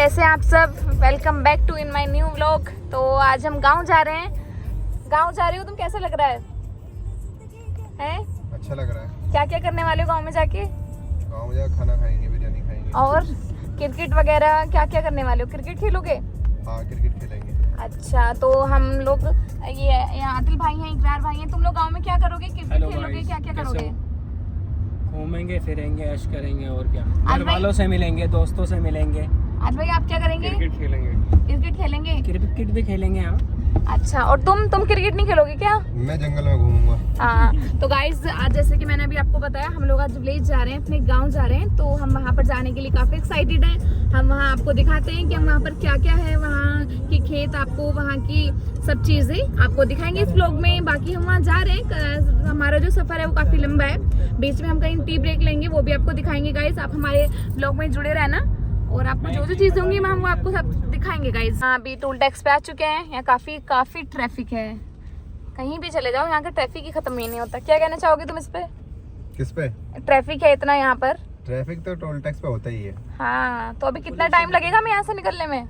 कैसे हैं आप सब। Welcome back to in my new vlog. तो आज हम गांव जा रहे हैं। गांव जा रही हो तुम, कैसा लग रहा है? अच्छा लग रहा है। क्या क्या करने वाले हो गांव में जाके? गाँव में जाकर खाना खाएंगे, बिरयानी खाएंगे। और क्रिकेट वगैरह क्या क्या करने वाले हो? क्रिकेट खेलोगे? हाँ, क्रिकेट खेलेंगे। अच्छा, तो हम लोग ये आदिल भाई हैं, इकरार भाई हैं। तुम लोग गांव में क्या करोगे? क्रिकेट खेलोगे? क्या क्या करोगे? घूमेंगे फिरेंगे, ऐश करेंगे और क्या, घर वालों से मिलेंगे, दोस्तों से मिलेंगे। आज भाई आप क्या करेंगे? क्रिकेट खेलेंगे। क्रिकेट खेलेंगे? क्रिकेट भी खेलेंगे। हाँ। अच्छा, और तुम क्रिकेट नहीं खेलोगे क्या? मैं जंगल में घूमूंगा। हाँ, तो गाइज आज जैसे कि मैंने अभी आपको बताया, हम लोग आज विलेज जा रहे हैं, अपने गांव जा रहे हैं। तो हम वहाँ पर जाने के लिए काफ़ी एक्साइटेड हैं। हम वहाँ आपको दिखाते हैं कि हम वहाँ पर क्या क्या है, वहाँ की खेत, आपको वहाँ की सब चीज़ें आपको दिखाएंगे इस व्लॉग में। बाकी हम वहाँ जा रहे हैं, हमारा जो सफ़र है वो काफ़ी लंबा है। बीच में हम कहीं टी ब्रेक लेंगे, वो भी आपको दिखाएंगे गाइज। आप हमारे व्लॉग में जुड़े रहना और आपको जो जो चीज़ें होंगी हम वो आपको सब दिखाएंगे गाइज। हाँ, अभी टोल टैक्स पे आ चुके हैं। यहाँ काफ़ी ट्रैफिक है। कहीं भी चले जाओ, यहाँ का ट्रैफिक ही खत्म ही नहीं होता। क्या कहना चाहोगे तुम इस पे? किस पे? ट्रैफिक है इतना यहाँ पर। ट्रैफिक तो टोल टैक्स पे होता ही है। हाँ, तो अभी कितना टाइम लगेगा हमें यहाँ से निकलने में?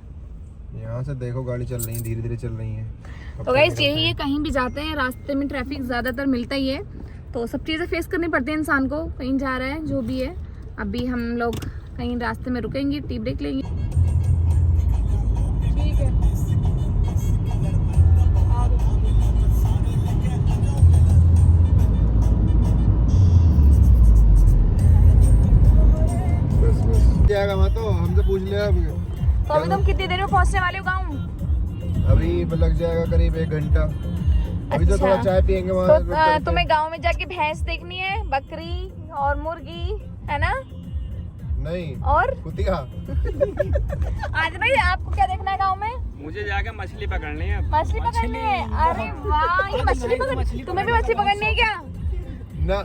यहाँ से देखो गाड़ी चल रही है, धीरे धीरे चल रही है। तो गाइस यही है, कहीं भी जाते हैं रास्ते में ट्रैफिक ज़्यादातर मिलता ही है। तो सब चीज़ें फेस करनी पड़ती है इंसान को, कहीं जा रहा है जो भी है। अभी हम लोग कहीं रास्ते में रुकेंगे, टी ब्रेक लेंगे। ठीक है, बस जाएगा वहाँ, तो हमसे पूछ ले अब। तो अभी तुम कितनी देर में पहुँचने वाले हो गाँव? अभी लग जाएगा करीब 1 घंटा। अभी तो थोड़ा चाय पियेंगे वहाँ। तो तुम्हें गाँव में जाके भैंस देखनी है, बकरी और मुर्गी, है ना? नहीं, और कुतिया। आज भाई आपको क्या देखना है गाँव में? मुझे जाके मछली पकड़नी है। मछली पकड़नी है? अरे वाह, ये मछली पकड़, तुम्हें भी मछली पकड़नी है क्या? ना।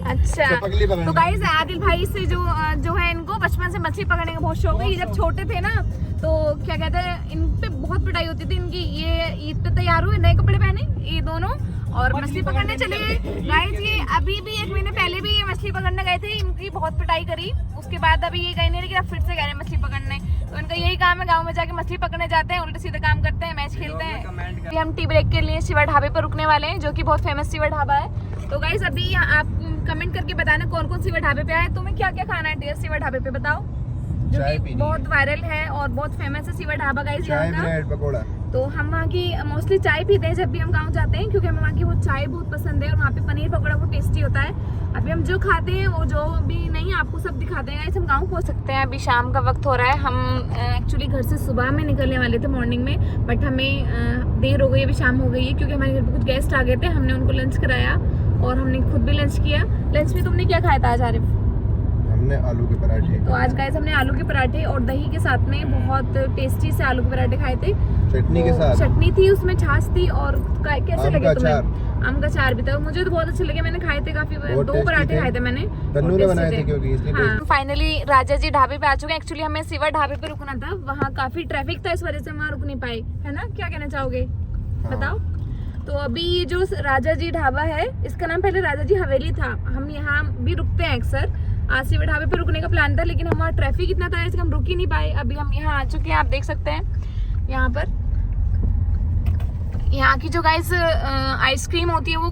अच्छा, पगली पकड़नी। तो गाइस आदिल भाई से जो है, इनको बचपन से मछली पकड़ने का बहुत शौक है। ये जब छोटे थे ना, तो क्या कहते हैं, इन पे बहुत पिटाई होती थी इनकी। ये ईद पे तैयार हुए, नए कपड़े पहने ये दोनों, और मछली पकड़ने चले गए गाइस। ये अभी भी 1 महीने पहले भी ये मछली पकड़ने गए थे, इनकी बहुत पिटाई करी। उसके बाद अभी ये गए नहीं, लेकिन अब फिर से गए हैं मछली पकड़ने। तो इनका यही काम है, गाँव में जाके मछली पकड़ने जाते हैं, उल्टे सीधे काम करते हैं, मैच खेलते हैं। हम टी ब्रेक के लिए शिवा ढाबे पर रुकने वाले हैं, जो कि बहुत फेमस शिवा ढाबा है। तो गाइस अभी आप कमेंट करके बताना कौन कौन शिवा ढाबे पे आए। तुम्हें क्या क्या खाना है टेस्ट शिवा ढाबे पे, बताओ। जो कि बहुत वायरल है और बहुत फेमस है शिवा ढाबा गाइस यहाँ का। ब्रेड पकोड़ा। तो हम वहाँ की मोस्टली चाय पीते हैं जब भी हम गाँव जाते हैं, क्योंकि हमें वहाँ की वो चाय बहुत पसंद है। और वहाँ पे पनीर पकौड़ा बहुत टेस्टी होता है। अभी हम जो खाते हैं वो जो भी नहीं, आपको सब दिखाते हैं गाइस। हम गाँव पहुँच सकते हैं। अभी शाम का वक्त हो रहा है। हम एक्चुअली घर से सुबह में निकलने वाले थे मॉर्निंग में, बट हमें देर हो गई, अभी शाम हो गई है, क्योंकि हमारे घर पे कुछ गेस्ट आ गए थे। हमने उनको लंच कराया और हमने खुद भी लंच किया। लंच में तुमने क्या खाया था आज आरिफ? हमने आलू के पराठे। तो आज गाइस हमने आलू के पराठे और दही के साथ में बहुत टेस्टी से आलू के पराठे खाए थे। चटनी के साथ। चटनी थी, उसमें छाछ थी, और कैसे लगे तुम्हें? आम का अचार भी था। मुझे तो बहुत अच्छे लगे, मैंने खाए थे काफी। 2 पराठे खाए थे मैंने, तन्नू ने बनाए थे क्योंकि इसलिए। हाँ, फाइनली राजा जी ढाबे पे आ चुके हैं। एक्चुअली हमें शिवा ढाबे पे रुकना था, वहाँ काफी ट्रैफिक था, इस वजह से हम वहाँ रुक नहीं पाए, है ना? क्या कहना चाहोगे? बताओ। तो अभी ये जो राजा जी ढाबा है, इसका नाम पहले राजा जी हवेली था। हम यहाँ भी रुकते हैं अक्सर। आज शिवा ढाबे पे रुकने का प्लान था, लेकिन हम वहाँ ट्रैफिक इतना था इसलिए हम रुक ही नहीं पाए। अभी हम यहाँ आ चुके हैं, आप देख सकते हैं। यहाँ पर यहाँ की जो गाइस आइसक्रीम होती है, वो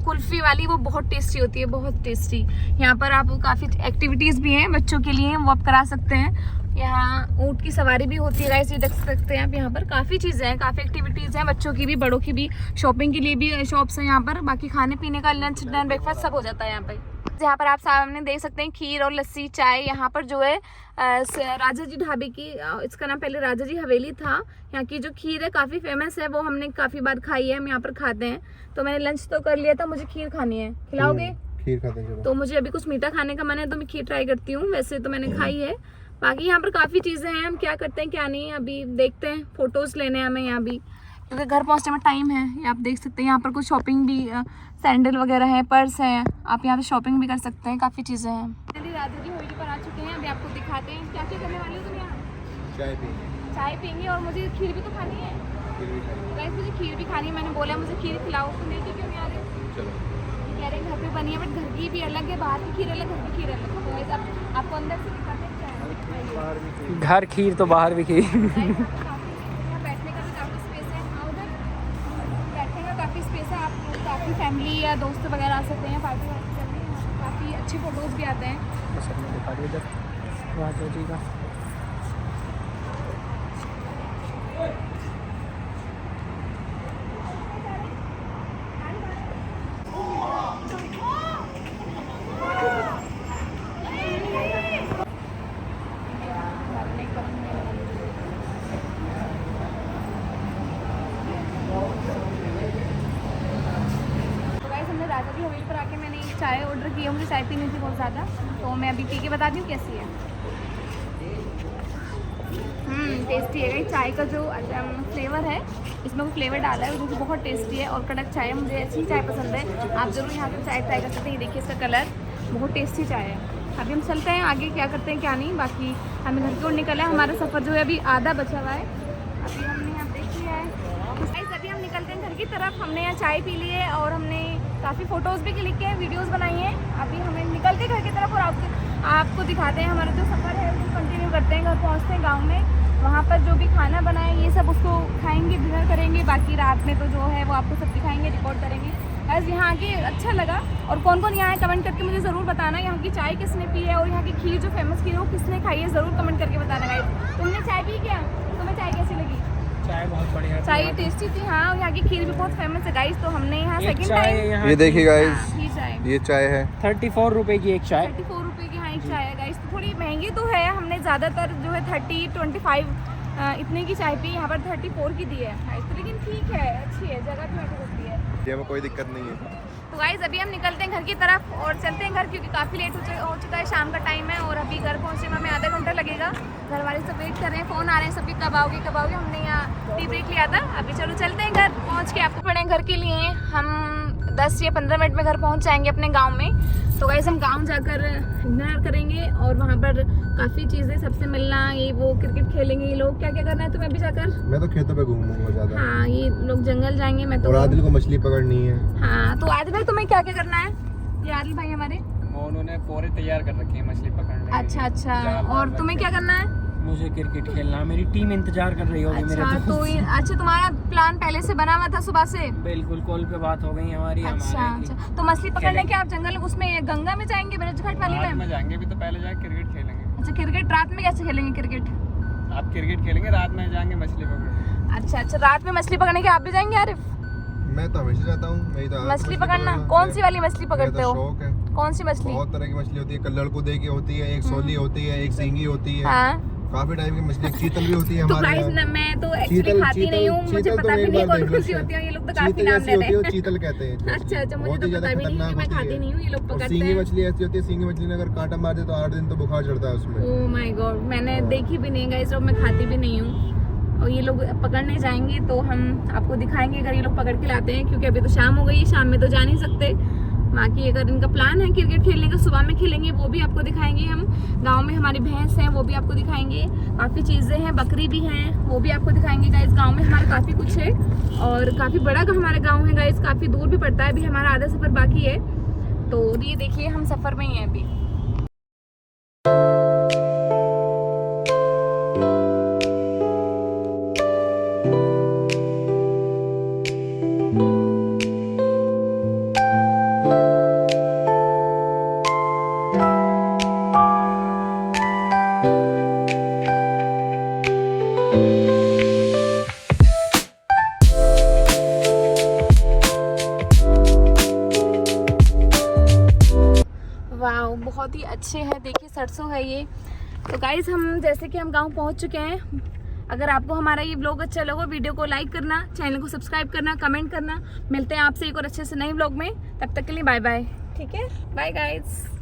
कुल्फी वाली, वो बहुत टेस्टी होती है, बहुत टेस्टी। यहाँ पर आप काफ़ी एक्टिविटीज़ भी हैं बच्चों के लिए, वो आप करा सकते हैं। यहाँ ऊँट की सवारी भी होती है गाइस, ये देख सकते हैं आप। यहाँ पर काफ़ी चीज़ें हैं, काफ़ी एक्टिविटीज़ हैं, बच्चों की भी, बड़ों की भी। शॉपिंग के लिए भी शॉप्स हैं यहाँ पर। बाकी खाने पीने का लंच डिनर ब्रेकफास्ट सब हो जाता है यहाँ पर। यहाँ पर आप सामने देख सकते हैं खीर और लस्सी, चाय। यहाँ पर जो है राजा जी ढाबे की, इसका नाम पहले राजा जी हवेली था। यहाँ की जो खीर है काफ़ी फेमस है, वो हमने काफ़ी बार खाई है, हम यहाँ पर खाते हैं। तो मैंने लंच तो कर लिया था, मुझे खीर खानी है, खिलाओगे? खीर खाते हैं। तो मुझे अभी कुछ मीठा खाने का मन है, तो मैं खीर ट्राई करती हूँ। वैसे तो मैंने खाई है। बाकी यहाँ पर काफ़ी चीज़ें हैं, हम क्या करते हैं क्या नहीं, अभी देखते हैं। फ़ोटोज़ लेने हैं हमें यहाँ भी, क्योंकि घर पहुँचने में टाइम है। ये आप देख सकते हैं, यहाँ पर कुछ शॉपिंग भी, सैंडल वगैरह है, पर्स है, आप यहाँ पे शॉपिंग भी कर सकते हैं, काफ़ी चीज़ें हैं। राजा जी हवेली पर आ चुके हैं, अभी आपको दिखाते हैं क्या क्या करने वाले हो तुम यहाँ। चाय पीएंगे और मुझे खीर भी तो खानी है। गाइस मुझे खीर भी खानी है, मैंने बोला मुझे खीर खिलाओ, तो लेके क्यों नहीं आ रहे? चलो। कह रहे हैं घर पे बनी है, बट घर की भी अलग है, बाहर की खीर अलग, घर की खीर अलग। तो आपको अंदर से दिखाते हैं क्या है। घर खीर तो बाहर भी खीर। बैठने का भी काफ़ी स्पेस है। उधर बैठने का काफ़ी स्पेस है। आप काफ़ी फैमिली या दोस्त वगैरह आ सकते हैं, पार्टी वार्टी करने। काफ़ी अच्छे फ़ोटोज़ भी आते हैं। बस अब मैं दिखा दिया इधर राजा जी का। राजा की हवेली पर आके मैंने एक चाय ऑर्डर की है। मुझे चाय पीनी थी बहुत ज़्यादा, तो मैं अभी पी के बताती हूँ कैसी है। टेस्टी है। चाय का जो फ्लेवर है, इसमें कोई फ्लेवर डाला है, मुझे बहुत टेस्टी है और कड़क चाय है। मुझे ऐसी चाय पसंद है। आप जरूर यहाँ पर चाय ट्राई कर सकते हैं। ये देखिए इसका कलर, बहुत टेस्टी चाय है। अभी हम चलते हैं आगे, क्या करते हैं क्या नहीं। बाकी हमें घर की ओर निकला है। हमारा सफ़र जो है अभी आधा बचा हुआ है। अभी हमने यहाँ देख लिया है। अभी हम निकलते हैं घर की तरफ। हमने यहाँ चाय पी ली है और हमने काफ़ी फ़ोटोज़ भी क्लिक किए हैं, वीडियोस बनाई हैं। अभी हमें निकलते हैं घर की तरफ और आपको दिखाते हैं हमारा जो सफ़र है वो कंटिन्यू करते हैं। घर पहुँचते हैं गाँव में, वहाँ पर जो भी खाना बनाए ये सब उसको खाएंगे, डिनर करेंगे। बाकी रात में तो जो है वो आपको सब दिखाएंगे, रिकॉर्ड करेंगे। बस यहाँ आके अच्छा लगा। और कौन कौन यहाँ है कमेंट करके मुझे ज़रूर बताना। यहाँ की चाय किसने पी है और यहाँ की खीर जो फेमस खीर है वो किसने खाई है, ज़रूर कमेंट करके बताना गाइस। तुमने चाय पी क्या? तुम्हें चाय कैसी लगी? चाय बहुत बढ़िया, चाय टेस्टी थी। हाँ, यहाँ की खीर भी बहुत फेमस है गाइस। तो हमने यहाँ सेकंड टाइम ये देखिए गाइस, ये चाय है 34 रुपए की एक चाय। 34 रुपए की हाँ एक चाय है गाइस। तो थोड़ी महंगी तो है। हमने ज़्यादातर जो है 30, 25 इतने की चाय पी। यहाँ पर 34 की दी है गाइस। तो लेकिन ठीक है, अच्छी है, जगह तो मैटर होती है। ये में कोई दिक्कत नहीं है। तो गाइस अभी हम निकलते हैं घर की तरफ और चलते हैं घर, क्योंकि काफ़ी लेट हो चुका है, शाम का टाइम है। और अभी घर पहुँचने में हमें आधा घंटा लगेगा। घर वाले सब वेट कर रहे हैं, फ़ोन आ रहे हैं सबके, कब आओगे कब आओगे। हमने यहाँ टी ब्रेक लिया था। अभी चलो चलते हैं घर पहुँच के। आपको पड़े घर के लिए हम 10 या 15 मिनट में घर पहुँच जाएंगे अपने गाँव में। तो गाइस हम गाँव जाकर डिनर करेंगे और वहाँ पर काफ़ी चीज़ें, सबसे मिलना, ये वो, क्रिकेट खेलेंगे ये लोग। क्या क्या करना है तुम्हें अभी जाकर? मैं तो खेतों पे घूमूंगा ज़्यादा। हाँ, ये लोग जंगल जाएंगे। मैं तो, और आदिल को मछली पकड़नी है। हाँ, तो आदिल भाई तुम्हें क्या क्या करना है? ये आदिल भाई हमारे, उन्होंने पूरे तैयार कर रखे हैं मछली पकड़ने। अच्छा अच्छा। और तुम्हें क्या करना है? मुझे क्रिकेट खेलना। मेरी टीम इंतजार कर रही होगी मेरे अच्छा, दोस्त। तो अच्छा, तुम्हारा प्लान पहले से बना हुआ था सुबह से? बिल्कुल, कॉल पे बात हो गई हमारी। अच्छा अच्छा। तो मछली पकड़ने के आप जंगल उसमें गंगा में जाएंगे, ब्रजघाट वाली में जाएंगे भी, तो पहले जाके क्रिकेट खेलेंगे। अच्छा, क्रिकेट रात में कैसे खेलेंगे क्रिकेट? आप क्रिकेट खेलेंगे, रात में जाएंगे मछली पकड़ने। अच्छा अच्छा, रात में मछली पकड़ने के आप भी जाएंगे आरिफ? मैं तो हमेशा जाता हूँ। मेरी तो मछली पकड़ना। कौन सी वाली मछली पकड़ते हो? शौक है। कौन सी मछली? बहुत तरह की मछली होती है। लड़कुदे की होती है, एक सोली होती है, एक सींगी होती है। हाँ, काफी टाइप की मछली। चीतल भी होती है तो हमारे गाइस यहाँ। मैं तो एक्चुअली खाती नहीं हूँ, मुझे पता भी नहीं कौन कौन सी होती है। ये लोग तो काफी नाम ले रहे हैं। चीतल कहते हैं। अच्छा अच्छा, मुझे तो पता भी नहीं है, मैं खाती नहीं हूँ। ये लोग पकड़ते सींगी हैं। मछली ऐसी होती है, सींगी मछली ने अगर कांटा मार दे तो 8 दिन तो बुखार चढ़ता है उसमें। ओह माय गॉड, मैंने देखी भी नहीं गाइस और मैं खाती भी नहीं हूँ। और ये लोग पकड़ने जाएंगे तो हम आपको दिखाएंगे अगर ये लोग पकड़ के लाते हैं, क्योंकि अभी तो शाम हो गई है, शाम में तो जा नहीं सकते। बाकी अगर इनका प्लान है क्रिकेट खेलने का, सुबह में खेलेंगे, वो भी आपको दिखाएंगे हम। गांव में हमारी भैंस हैं, वो भी आपको दिखाएंगे। काफ़ी चीज़ें हैं, बकरी भी हैं, वो भी आपको दिखाएंगे गाइस। गांव में हमारा काफ़ी कुछ है और काफ़ी बड़ा हमारा गांव है गाइस। काफ़ी दूर भी पड़ता है, अभी हमारा आधा सफ़र बाकी है। तो ये देखिए हम सफ़र में ही हैं अभी। वाह, बहुत ही अच्छे हैं। देखिए सरसों है ये। तो गाइस हम जैसे कि हम गांव पहुंच चुके हैं। अगर आपको हमारा ये व्लॉग अच्छा लगा, वीडियो को लाइक करना, चैनल को सब्सक्राइब करना, कमेंट करना। मिलते हैं आपसे एक और अच्छे से नए व्लॉग में। तब तक के लिए बाय बाय। ठीक है, बाय गाइस।